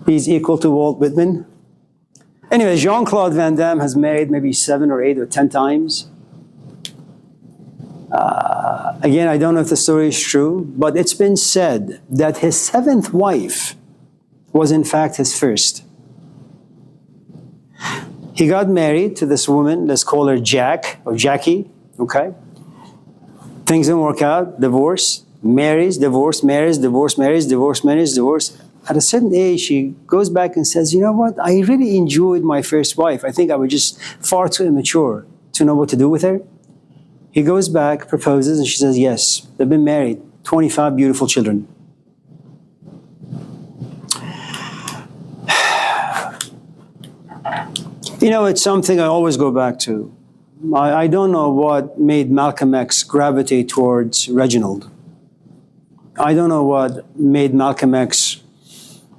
He's equal to Walt Whitman. Anyway, Jean-Claude Van Damme has married maybe 7 or 8 or 10 times. Again, I don't know if the story is true, but it's been said that his 7th wife was in fact his first. He got married to this woman, let's call her Jack or Jackie, okay? Things didn't work out, divorce, marries, divorce, marries, divorce, marries, divorce, marries, divorce. At a certain age, she goes back and says, you know what, I really enjoyed my first wife. I think I was just far too immature to know what to do with her. He goes back, proposes, and she says yes. They've been married, 25 beautiful children. You know, it's something I always go back to. I don't know what made Malcolm X gravitate towards Reginald. I don't know what made Malcolm X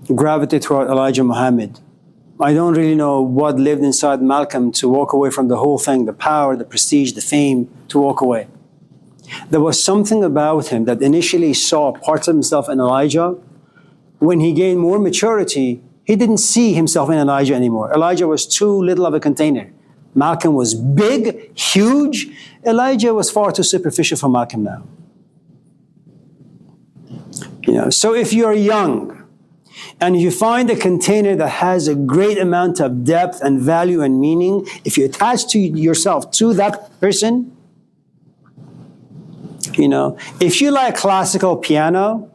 gravitate toward Elijah Muhammad. I don't really know what lived inside Malcolm to walk away from the whole thing, the power, the prestige, the fame, to walk away. There was something about him that initially saw parts of himself in Elijah. When he gained more maturity, he didn't see himself in Elijah anymore. Elijah was too little of a container. Malcolm was big, huge. Elijah was far too superficial for Malcolm now. You know, so if you're young and you find a container that has a great amount of depth and value and meaning, if you attach to yourself to that person, you know, if you like classical piano,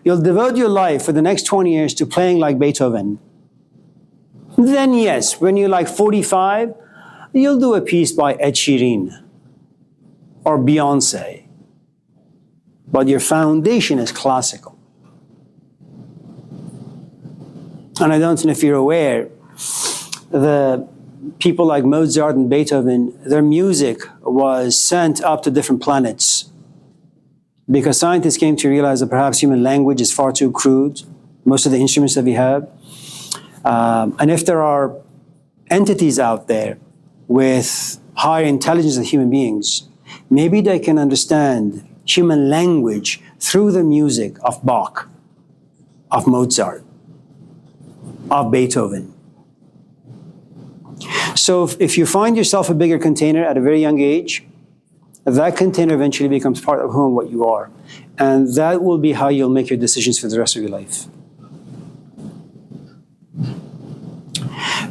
you'll devote your life for the next 20 years to playing like Beethoven. Then yes, when you're like 45, you'll do a piece by Ed Sheeran or Beyonce. But your foundation is classical. And I don't know if you're aware, the people like Mozart and Beethoven, their music was sent up to different planets because scientists came to realize that perhaps human language is far too crude, most of the instruments that we have. And if there are entities out there with higher intelligence than human beings, maybe they can understand human language through the music of Bach, of Mozart, of Beethoven. So if you find yourself a bigger container at a very young age, that container eventually becomes part of who and what you are. And that will be how you'll make your decisions for the rest of your life.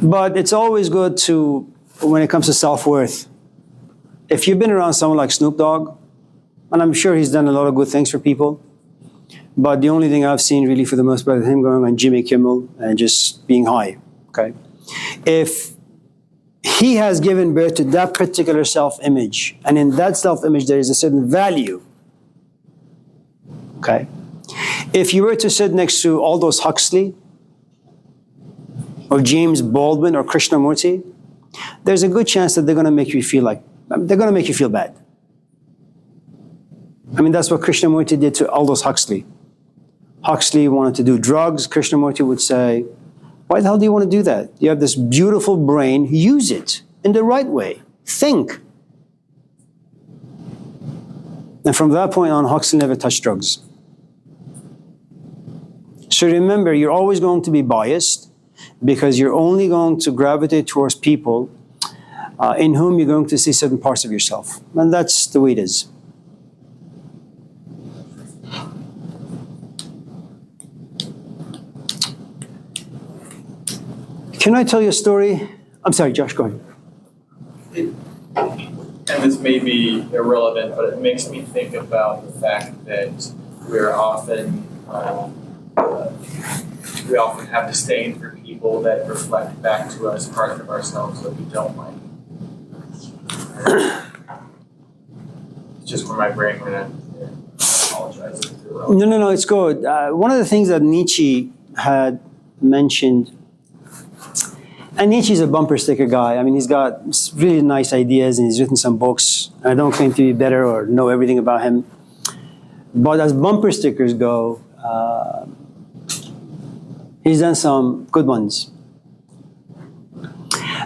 But it's always good to, when it comes to self-worth, if you've been around someone like Snoop Dogg, and I'm sure he's done a lot of good things for people, but the only thing I've seen really for the most part is him going on Jimmy Kimmel and just being high, okay? If he has given birth to that particular self-image, and in that self-image there is a certain value, okay? If you were to sit next to Aldous Huxley, or James Baldwin, or Krishnamurti, there's a good chance that they're going to make you feel bad. I mean, that's what Krishnamurti did to Aldous Huxley. Huxley wanted to do drugs. Krishnamurti would say, why the hell do you want to do that? You have this beautiful brain, use it in the right way. Think. And from that point on, Huxley never touched drugs. So remember, you're always going to be biased because you're only going to gravitate towards people in whom you're going to see certain parts of yourself. And that's the way it is. Can I tell you a story? I'm sorry, Josh, go ahead. And this may be irrelevant, but it makes me think about the fact that we're often, we often have disdain for people that reflect back to us parts of ourselves that we don't like. It's just where my brain went. I apologize if it's irrelevant. No, it's good. One of the things that Nietzsche had mentioned, and Nietzsche's a bumper sticker guy. I mean, he's got really nice ideas and he's written some books. I don't claim to be better or know everything about him. But as bumper stickers go, he's done some good ones.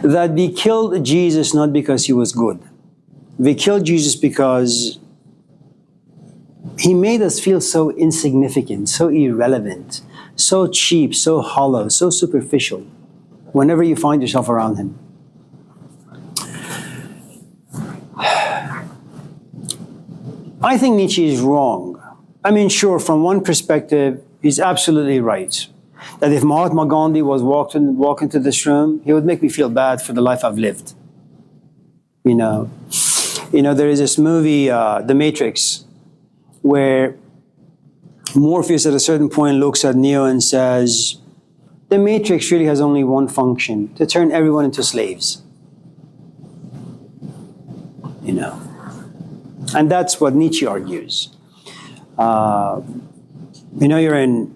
That we killed Jesus not because he was good. We killed Jesus because he made us feel so insignificant, so irrelevant, so cheap, so hollow, so superficial whenever you find yourself around him. I think Nietzsche is wrong. I mean, sure, from one perspective, he's absolutely right. That if Mahatma Gandhi was walk into this room, he would make me feel bad for the life I've lived. You know, there is this movie, The Matrix, where Morpheus at a certain point looks at Neo and says, the Matrix really has only one function, to turn everyone into slaves. You know. And that's what Nietzsche argues. You're in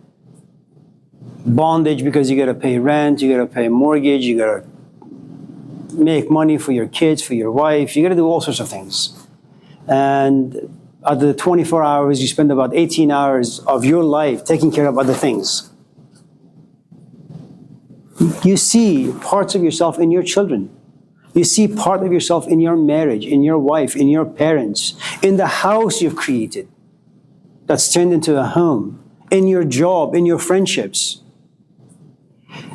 bondage because you got to pay rent, you got to pay mortgage, you got to make money for your kids, for your wife, you got to do all sorts of things. And out of the 24 hours, you spend about 18 hours of your life taking care of other things. You see parts of yourself in your children. You see part of yourself in your marriage, in your wife, in your parents, in the house you've created that's turned into a home, in your job, in your friendships.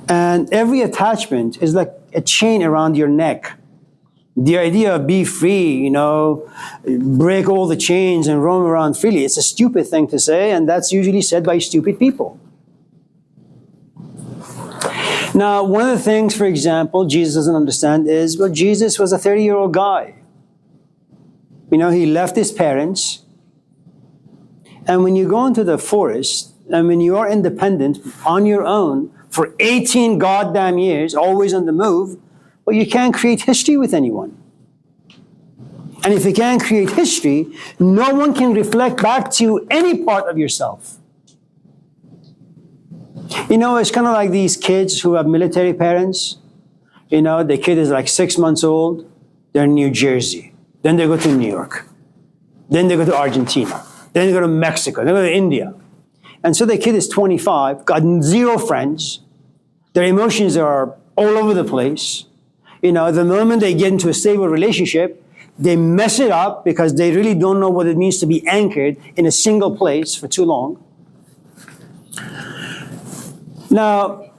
And every attachment is like a chain around your neck. The idea of be free, break all the chains and roam around freely, it's a stupid thing to say, and that's usually said by stupid people. Now, one of the things, for example, Jesus doesn't understand is, well, Jesus was a 30-year-old guy. He left his parents. And when you go into the forest, and when you are independent on your own for 18 goddamn years, always on the move, well, you can't create history with anyone. And if you can't create history, no one can reflect back to you any part of yourself. It's kind of like these kids who have military parents. The kid is like 6 months old. They're in New Jersey. Then they go to New York. Then they go to Argentina. Then they go to Mexico. Then they go to India. And so the kid is 25, got zero friends. Their emotions are all over the place. The moment they get into a stable relationship, they mess it up because they really don't know what it means to be anchored in a single place for too long. Now,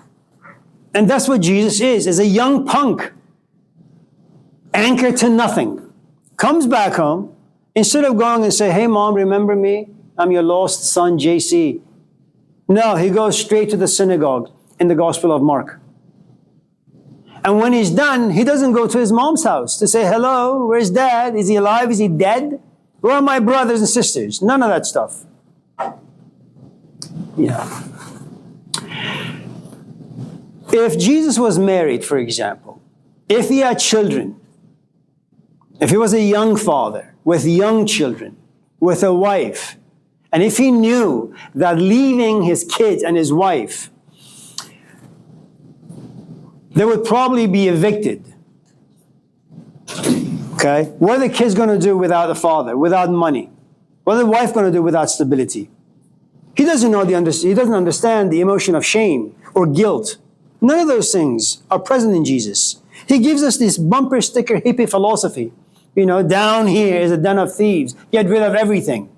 and that's what Jesus is a young punk, anchored to nothing, comes back home, instead of going and say, hey mom, remember me? I'm your lost son, JC. No, he goes straight to the synagogue in the Gospel of Mark. And when he's done, he doesn't go to his mom's house to say, hello, where's dad? Is he alive? Is he dead? Where are my brothers and sisters? None of that stuff. Yeah. If Jesus was married, for example, if he had children, if he was a young father with young children, with a wife, and if he knew that leaving his kids and his wife, they would probably be evicted. Okay? What are the kids going to do without a father, without money? What are the wife going to do without stability? He doesn't understand the emotion of shame or guilt. None of those things are present in Jesus. He gives us this bumper sticker hippie philosophy. Down here is a den of thieves. Get rid of everything.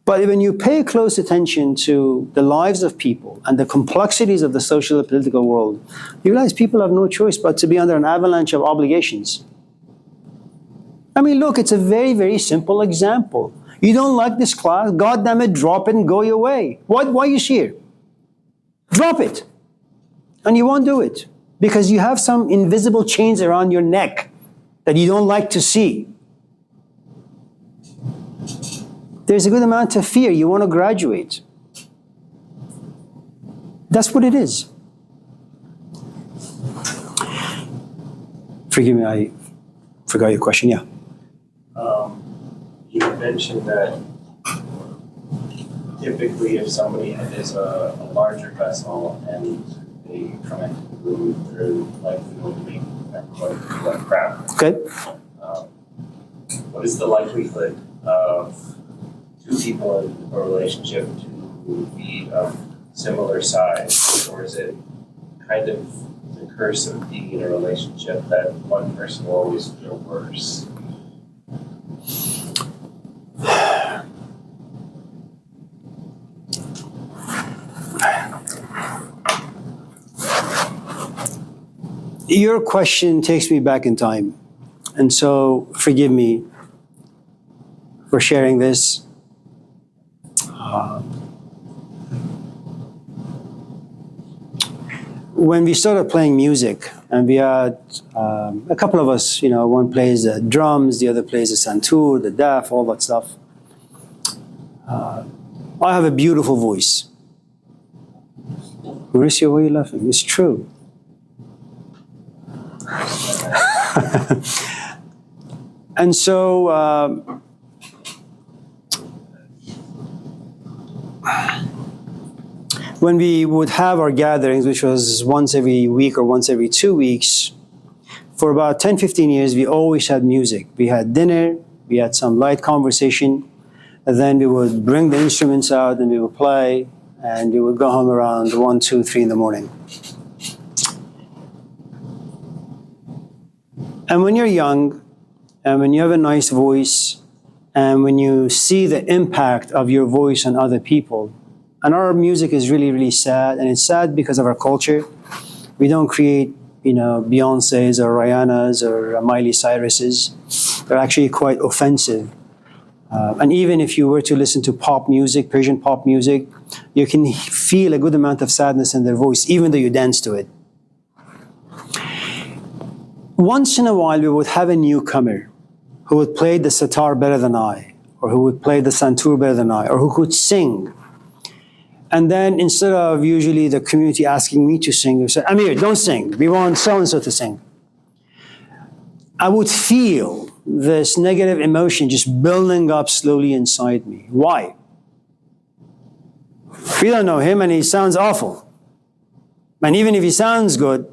But when you pay close attention to the lives of people and the complexities of the social and political world, you realize people have no choice but to be under an avalanche of obligations. I mean, look, it's a very, very simple example. You don't like this class? God damn it, drop it and go your way. Why are you here? Drop it. And you won't do it because you have some invisible chains around your neck that you don't like to see. There's a good amount of fear. You want to graduate. That's what it is. Forgive me, I forgot your question. Yeah. You mentioned that typically if somebody is a larger vessel and they come into the room through like like crap. Okay. What is the likelihood of two people in a relationship to be of similar size, or is it kind of the curse of being in a relationship that one person will always feel worse? Your question takes me back in time. And so forgive me for sharing this. When we started playing music, and we had a couple of us, one plays the drums, the other plays the santur, the daf, all that stuff. I have a beautiful voice. Mauricio, why are you laughing? It's true. And so when we would have our gatherings, which was once every week or once every 2 weeks, for about 10, 15 years, we always had music. We had dinner, we had some light conversation, and then we would bring the instruments out and we would play, and we would go home around 1, 2, 3 in the morning. And when you're young, and when you have a nice voice, and when you see the impact of your voice on other people, and our music is really, really sad, and it's sad because of our culture. We don't create, Beyoncé's or Rihanna's or Miley Cyrus's. They're actually quite offensive. And even if you were to listen to pop music, Persian pop music, you can feel a good amount of sadness in their voice, even though you dance to it. Once in a while, we would have a newcomer who would play the sitar better than I, or who would play the santur better than I, or who could sing. And then instead of usually the community asking me to sing, they would say, Amir, don't sing. We want so-and-so to sing. I would feel this negative emotion just building up slowly inside me. Why? We don't know him and he sounds awful. And even if he sounds good,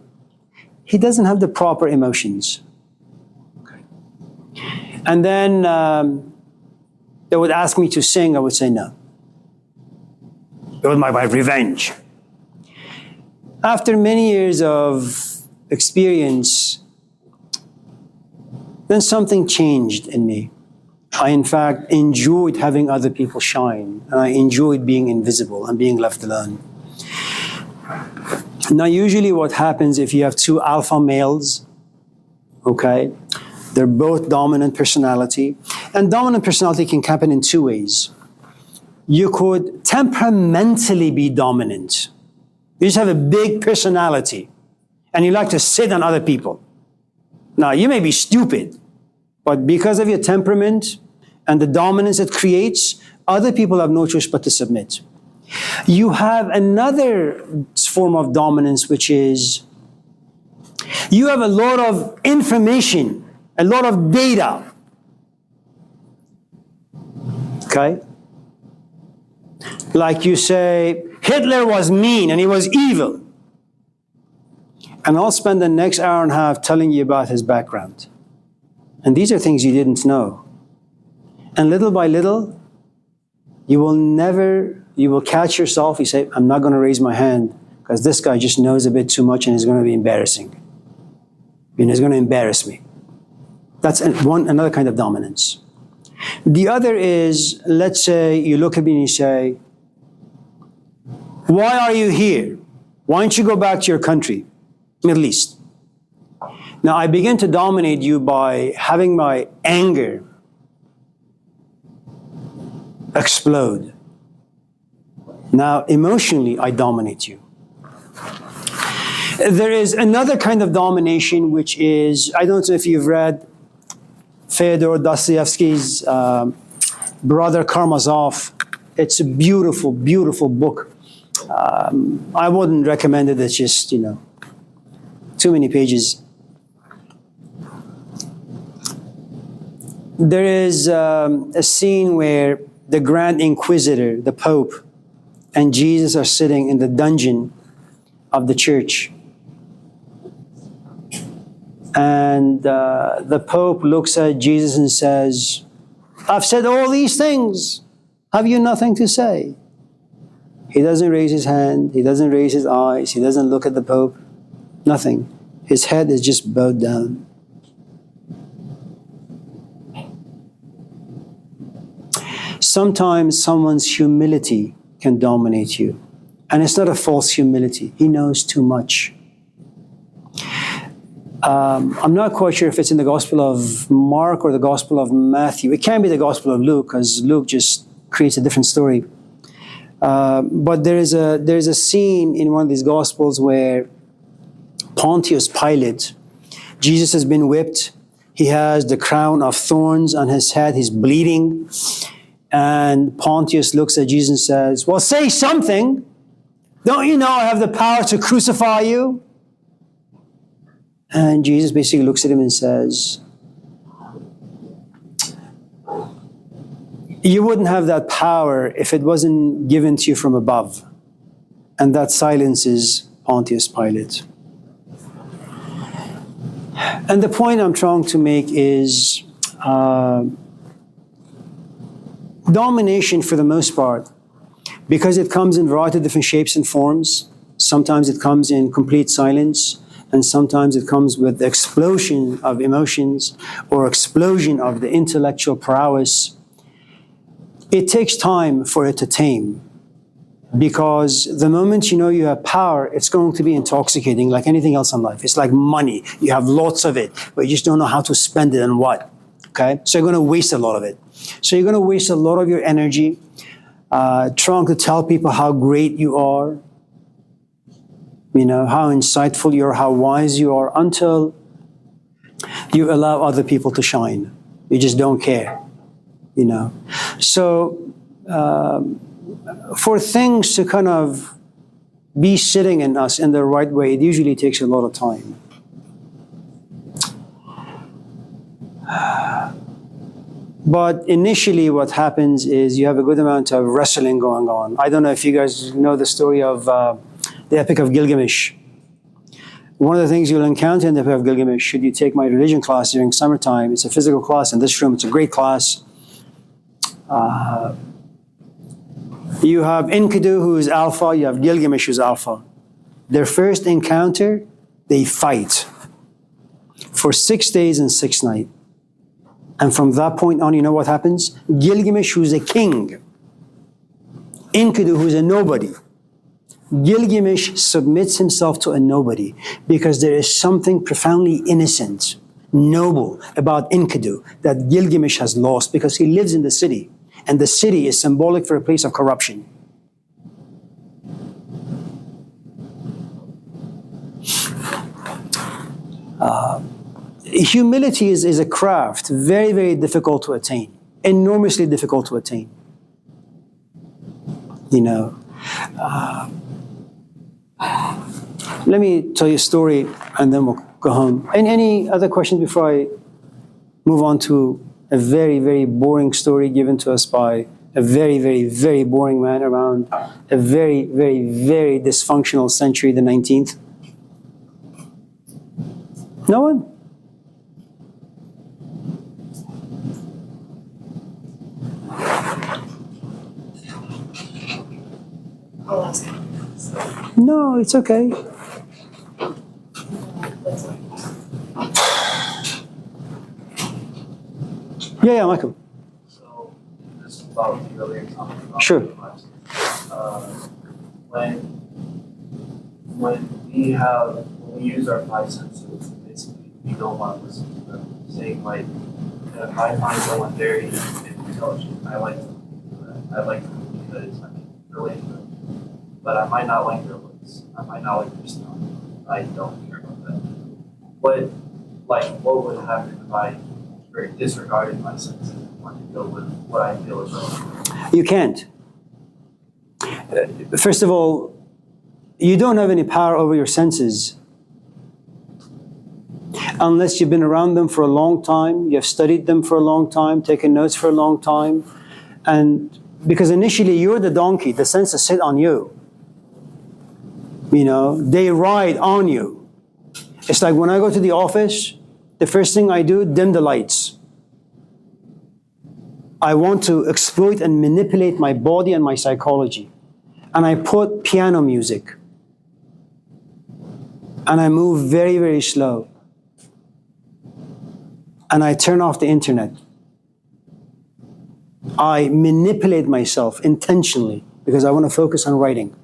he doesn't have the proper emotions. Okay. And then they would ask me to sing, I would say no. It was my revenge. After many years of experience, then something changed in me. I, in fact, enjoyed having other people shine, and I enjoyed being invisible and being left alone. Now, usually what happens if you have two alpha males, okay, they're both dominant personality, and dominant personality can happen in two ways. You could temperamentally be dominant. You just have a big personality, and you like to sit on other people. Now, you may be stupid, but because of your temperament and the dominance it creates, other people have no choice but to submit. You have another form of dominance, which is you have a lot of information, a lot of data. Okay? Like you say, Hitler was mean and he was evil. And I'll spend the next hour and a half telling you about his background. And these are things you didn't know. And little by little, you will catch yourself. You say, I'm not going to raise my hand because this guy just knows a bit too much and is going to be embarrassing. He's going to embarrass me. That's another kind of dominance. The other is, let's say you look at me and you say, why are you here? Why don't you go back to your country, Middle East? Now, I begin to dominate you by having my anger explode. Now, emotionally, I dominate you. There is another kind of domination, which is, I don't know if you've read Fyodor Dostoevsky's Brother Karamazov. It's a beautiful, beautiful book. I wouldn't recommend it. It's just, too many pages. There is a scene where the Grand Inquisitor, the Pope, and Jesus are sitting in the dungeon of the church. And the Pope looks at Jesus and says, I've said all these things. Have you nothing to say? He doesn't raise his hand. He doesn't raise his eyes. He doesn't look at the Pope. Nothing. His head is just bowed down. Sometimes someone's humility can dominate you. And it's not a false humility. He knows too much. I'm not quite sure if it's in the Gospel of Mark or the Gospel of Matthew. It can be the Gospel of Luke, because Luke just creates a different story. But there's a scene in one of these Gospels where Pontius Pilate, Jesus has been whipped. He has the crown of thorns on his head. He's bleeding. And Pontius looks at Jesus and says, well, say something. Don't you know I have the power to crucify you? And Jesus basically looks at him and says, you wouldn't have that power if it wasn't given to you from above. And that silences Pontius Pilate. And the point I'm trying to make is domination, for the most part, because it comes in a variety of different shapes and forms. Sometimes it comes in complete silence, and sometimes it comes with the explosion of emotions or explosion of the intellectual prowess. It takes time for it to tame, because the moment you know you have power, it's going to be intoxicating like anything else in life. It's like money. You have lots of it, but you just don't know how to spend it and what. Okay? So you're going to waste a lot of it. So you're going to waste a lot of your energy trying to tell people how great you are, you know, how insightful you are, how wise you are, until you allow other people to shine. You just don't care, you know. So for things to kind of be sitting in us in the right way, it usually takes a lot of time. But initially what happens is you have a good amount of wrestling going on. I don't know if you guys know the story of the Epic of Gilgamesh. One of the things you'll encounter in the Epic of Gilgamesh, should you take my religion class during summertime, it's a physical class in this room, it's a great class. You have Enkidu, who is alpha, you have Gilgamesh, who's alpha. Their first encounter, they fight for 6 days and 6 nights. And from that point on, you know what happens? Gilgamesh, who's a king, Enkidu, who's a nobody. Gilgamesh submits himself to a nobody because there is something profoundly innocent, noble about Enkidu that Gilgamesh has lost, because he lives in the city. And the city is symbolic for a place of corruption. Humility is a craft, very, very difficult to attain, enormously difficult to attain. You know, let me tell you a story and then we'll go home. And any other questions before I move on to a very, very boring story given to us by a very, very, very boring man around a very, very, very dysfunctional century, the 19th? No one? No, it's okay. Yeah, Michael. So, this about the earlier comment about Sure. when we use our five senses, basically we don't want to listen to them. Saying like, if I find someone very intelligent, I like them. I like them because I can relate to them. But I might not like their looks. I might not like their style. I don't care about that. What would happen if I disregarded my senses and wanted to go with what I feel is right? You can't. First of all, you don't have any power over your senses unless you've been around them for a long time, you have studied them for a long time, taken notes for a long time, and because initially you're the donkey, the senses sit on you. You know, they ride on you. It's like when I go to the office, the first thing I do, dim the lights. I want to exploit and manipulate my body and my psychology. And I put piano music. And I move very, very slow. And I turn off the internet. I manipulate myself intentionally because I want to focus on writing.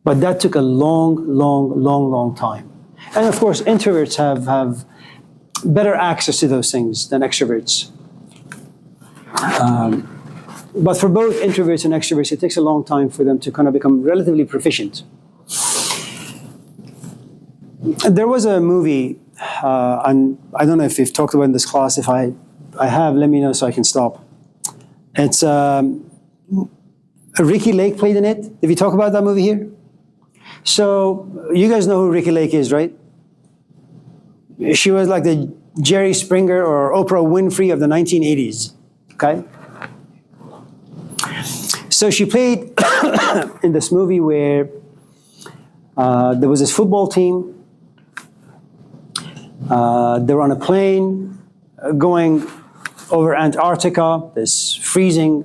But that took a long, long, long, long time. And of course, introverts have better access to those things than extroverts. But for both introverts and extroverts, it takes a long time for them to kind of become relatively proficient. There was a movie, and I don't know if you've talked about it in this class. If I have, let me know so I can stop. It's Ricky Lake played in it. Did we talk about that movie here? So you guys know who Ricky Lake is, right? She was like the Jerry Springer or Oprah Winfrey of the 1980s, okay? So she played in this movie where there was this football team. They were on a plane going over Antarctica, this freezing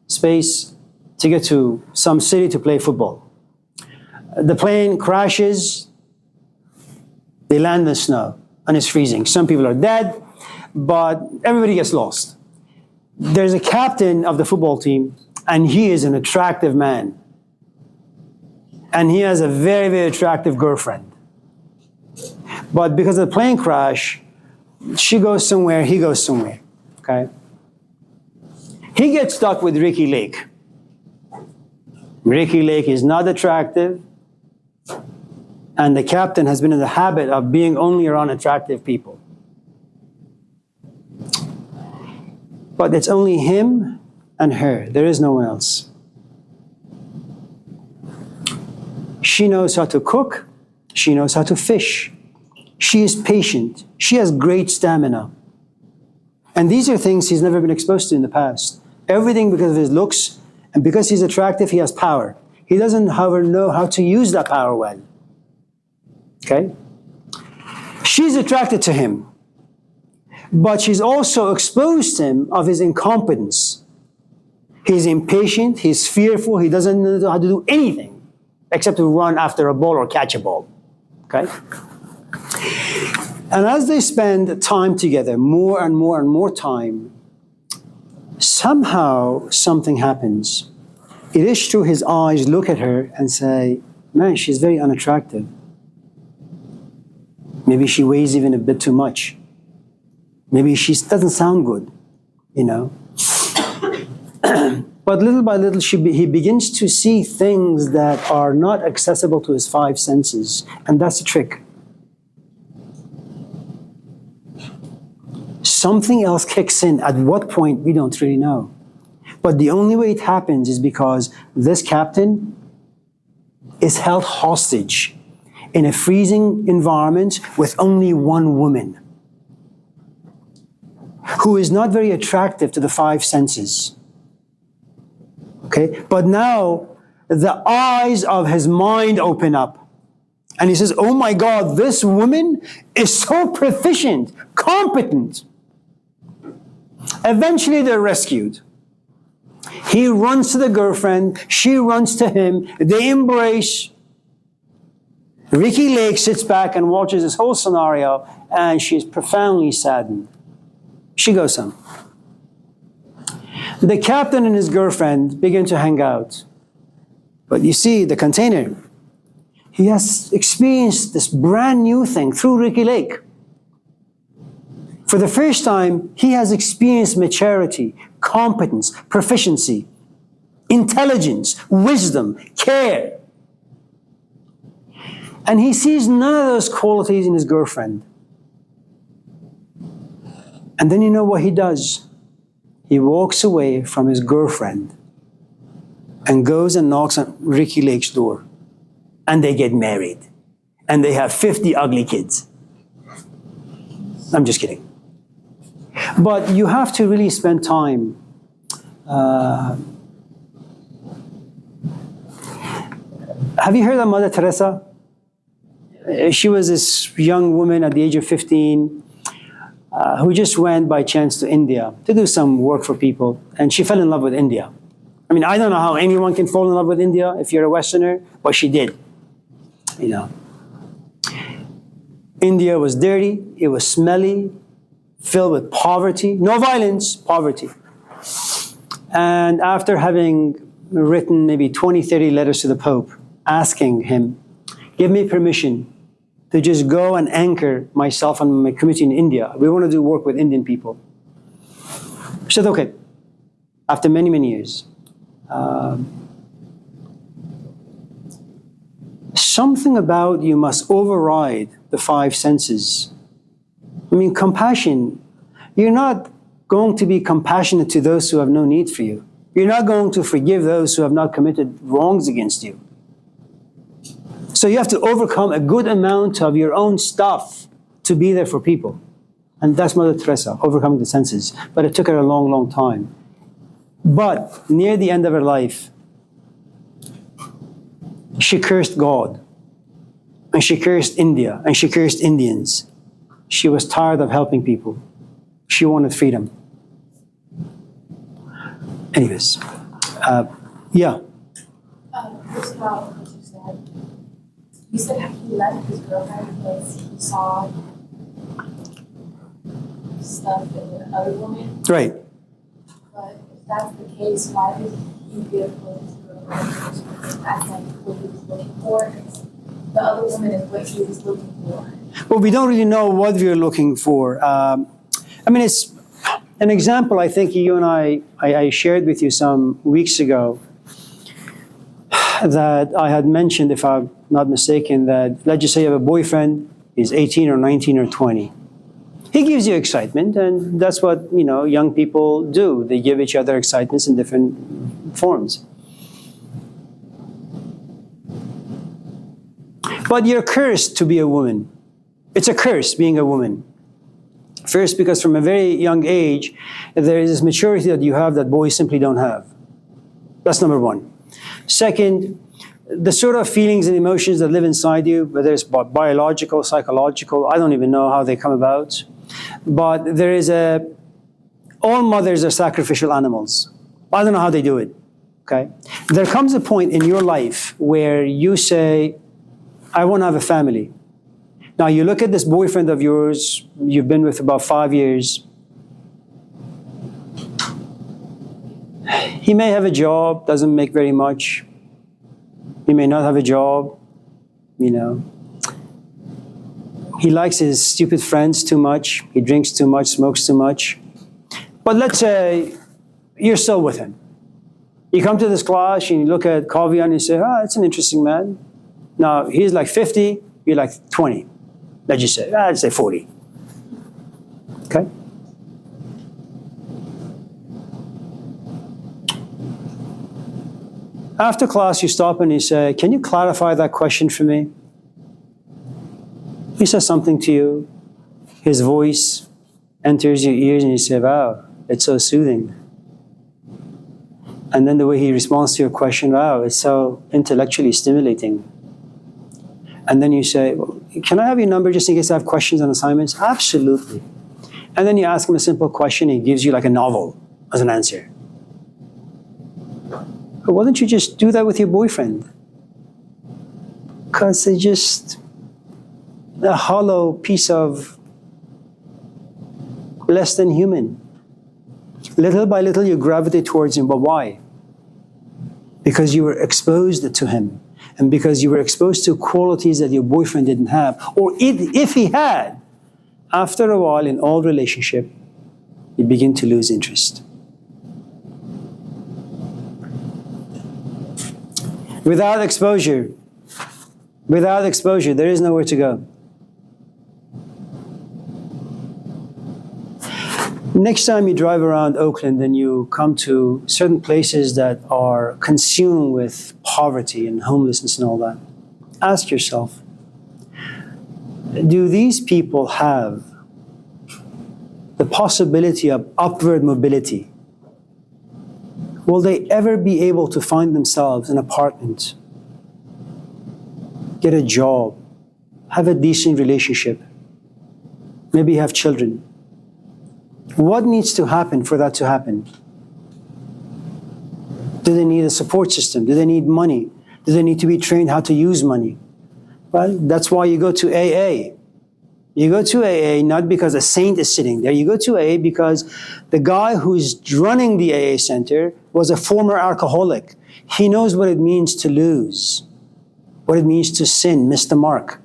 space, to get to some city to play football. The plane crashes, they land in the snow, and it's freezing. Some people are dead, but everybody gets lost. There's a captain of the football team, and he is an attractive man. And he has a very, very attractive girlfriend. But because of the plane crash, she goes somewhere, he goes somewhere, okay? He gets stuck with Ricky Lake. Ricky Lake is not attractive, and the captain has been in the habit of being only around attractive people. But it's only him and her. There is no one else. She knows how to cook. She knows how to fish. She is patient. She has great stamina. And these are things he's never been exposed to in the past. Everything because of his looks, and because he's attractive, he has power. He doesn't, however, know how to use that power well. Okay? She's attracted to him, but she's also exposed him of his incompetence. He's impatient, he's fearful, he doesn't know how to do anything except to run after a ball or catch a ball. Okay? And as they spend time together, more and more and more time, somehow something happens. Irishtu, his eyes look at her and say, man, she's very unattractive. Maybe she weighs even a bit too much. Maybe she doesn't sound good, you know. But little by little, he begins to see things that are not accessible to his five senses. And that's the trick. Something else kicks in. At what point, we don't really know. But the only way it happens is because this captain is held hostage in a freezing environment with only one woman who is not very attractive to the five senses. Okay? But now the eyes of his mind open up. And he says, oh my God, this woman is so proficient, competent. Eventually they're rescued. He runs to the girlfriend, she runs to him, they embrace. Ricky Lake sits back and watches this whole scenario, and she's profoundly saddened. She goes home. The captain and his girlfriend begin to hang out. But you see, the container, he has experienced this brand new thing through Ricky Lake. For the first time, he has experienced maturity, competence, proficiency, intelligence, wisdom, care. And he sees none of those qualities in his girlfriend. And then you know what he does? He walks away from his girlfriend and goes and knocks on Ricky Lake's door. And they get married. And they have 50 ugly kids. I'm just kidding. But you have to really spend time. Have you heard of Mother Teresa? She was this young woman at the age of 15 who just went by chance to India to do some work for people. And she fell in love with India. I mean, I don't know how anyone can fall in love with India if you're a Westerner, but she did. You know. India was dirty, it was smelly, filled with poverty, no violence, poverty. And after having written maybe 20, 30 letters to the Pope, asking him, give me permission to just go and anchor myself and my community in India. We want to do work with Indian people. I said, okay, after many, many years. Something about you must override the five senses. I mean, compassion, you're not going to be compassionate to those who have no need for you. You're not going to forgive those who have not committed wrongs against you. So you have to overcome a good amount of your own stuff to be there for people. And that's Mother Teresa, overcoming the senses. But it took her a long, long time. But near the end of her life, she cursed God. And she cursed India. And she cursed Indians. She was tired of helping people. She wanted freedom. Anyways, yeah. Just about what you said. You said how he left his girlfriend because he saw stuff in the other woman. Right. But if that's the case, why did he give his girlfriend? That's like what he was looking for. 'Cause the other woman is what he was looking for. Well, we don't really know what we're looking for. I mean, it's an example I think you and I shared with you some weeks ago that I had mentioned, if I'm not mistaken, that let's just say you have a boyfriend, he's 18 or 19 or 20. He gives you excitement, and that's what, young people do. They give each other excitements in different forms. But you're cursed to be a woman. It's a curse being a woman. First, because from a very young age, there is this maturity that you have that boys simply don't have. That's number one. Second, the sort of feelings and emotions that live inside you, whether it's biological, psychological, I don't even know how they come about. But there is all mothers are sacrificial animals. I don't know how they do it, okay? There comes a point in your life where you say, I want to have a family. Now, you look at this boyfriend of yours, you've been with about 5 years. He may have a job, doesn't make very much. He may not have a job, He likes his stupid friends too much. He drinks too much, smokes too much. But let's say you're still with him. You come to this class and you look at Kavian and you say, it's an interesting man. Now, he's like 50, you're like 20. Let's just say, I'd say 40. Okay? After class, you stop and you say, can you clarify that question for me? He says something to you. His voice enters your ears and you say, wow, it's so soothing. And then the way he responds to your question, wow, it's so intellectually stimulating. And then you say, well, can I have your number just in case I have questions on assignments? Absolutely. And then you ask him a simple question, and he gives you like a novel as an answer. But why don't you just do that with your boyfriend? Because it's just a hollow piece of less than human. Little by little you gravitate towards him, but why? Because you were exposed to him. And because you were exposed to qualities that your boyfriend didn't have. Or if he had, after a while in all relationship, you begin to lose interest. Without exposure, there is nowhere to go. Next time you drive around Oakland and you come to certain places that are consumed with poverty and homelessness and all that, ask yourself, do these people have the possibility of upward mobility? Will they ever be able to find themselves an apartment, get a job, have a decent relationship, maybe have children? What needs to happen for that to happen? Do they need a support system? Do they need money? Do they need to be trained how to use money? Well, that's why you go to AA. You go to AA not because a saint is sitting there. You go to AA because the guy who's running the AA center was a former alcoholic. He knows what it means to lose, what it means to sin, miss the mark.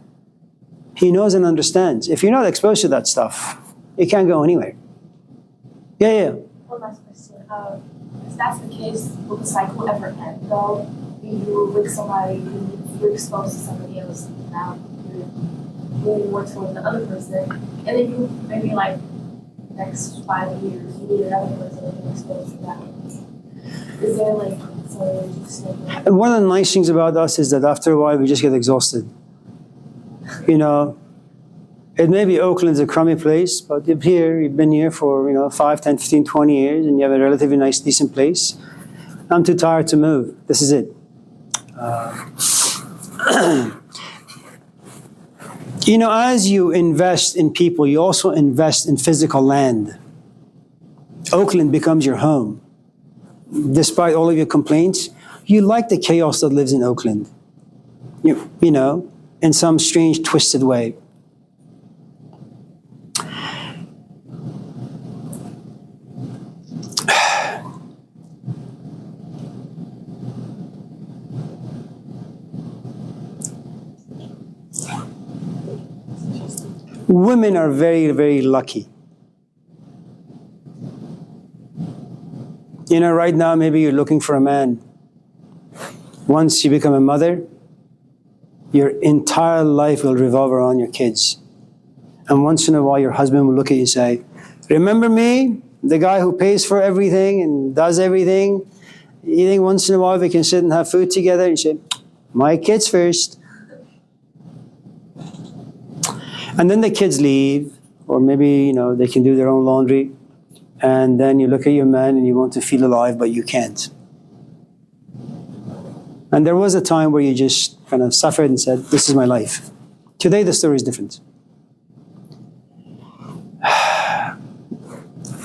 He knows and understands. If you're not exposed to that stuff, you can't go anywhere. Yeah. One last question. If that's the case, will the cycle ever end though? When you were with somebody, you're exposed to somebody else, now you're moving more towards the other person, and then you maybe like next 5 years, you meet another person and you're exposed to that person. Is there like so you just like, And one of the nice things about us is that after a while, we just get exhausted. You know, it may be Oakland's a crummy place, but if here, you've been here for, 5, 10, 15, 20 years, and you have a relatively nice, decent place. I'm too tired to move. This is it. As you invest in people, you also invest in physical land. Oakland becomes your home. Despite all of your complaints, you like the chaos that lives in Oakland. In some strange, twisted way. Women are very, very lucky. Right now, maybe you're looking for a man. Once you become a mother, your entire life will revolve around your kids. And once in a while, your husband will look at you and say, remember me, the guy who pays for everything and does everything? You think once in a while we can sit and have food together? And you say, my kids first. And then the kids leave, or maybe, they can do their own laundry. And then you look at your man and you want to feel alive, but you can't. And there was a time where you just kind of suffered and said, this is my life. Today, the story is different.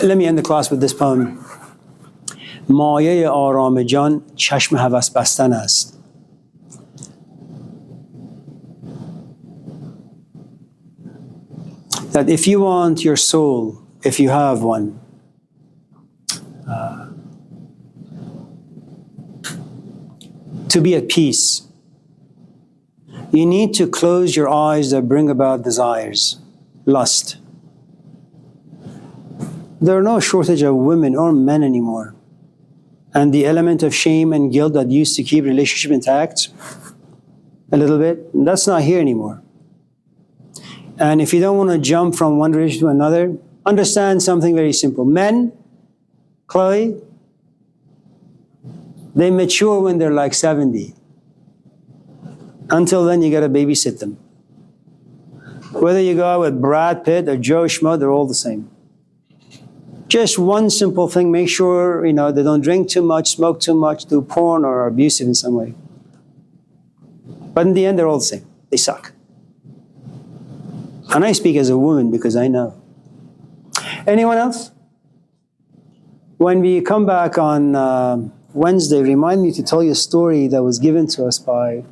Let me end the class with this poem. مایه آرام جان چشم هوس بستن است. That if you want your soul, if you have one, to be at peace, you need to close your eyes that bring about desires, lust. There are no shortage of women or men anymore. And the element of shame and guilt that used to keep relationship intact a little bit, that's not here anymore. And if you don't want to jump from one relationship to another, understand something very simple. Men, Chloe, they mature when they're like 70. Until then, you got to babysit them. Whether you go out with Brad Pitt or Joe Schmo, they're all the same. Just one simple thing, make sure, they don't drink too much, smoke too much, do porn, or are abusive in some way. But in the end, they're all the same. They suck. And I speak as a woman because I know. Anyone else? When we come back on Wednesday, remind me to tell you a story that was given to us by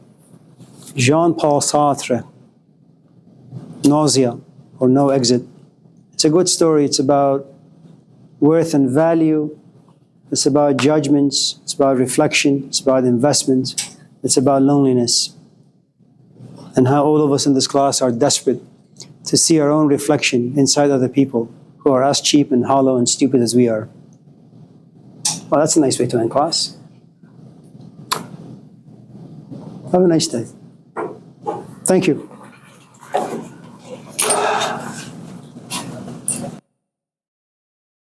Jean-Paul Sartre, Nausea or No Exit. It's a good story. It's about worth and value. It's about judgments. It's about reflection. It's about investment. It's about loneliness. And how all of us in this class are desperate to see our own reflection inside other people who are as cheap and hollow and stupid as we are. Well, that's a nice way to end class. Have a nice day. Thank you.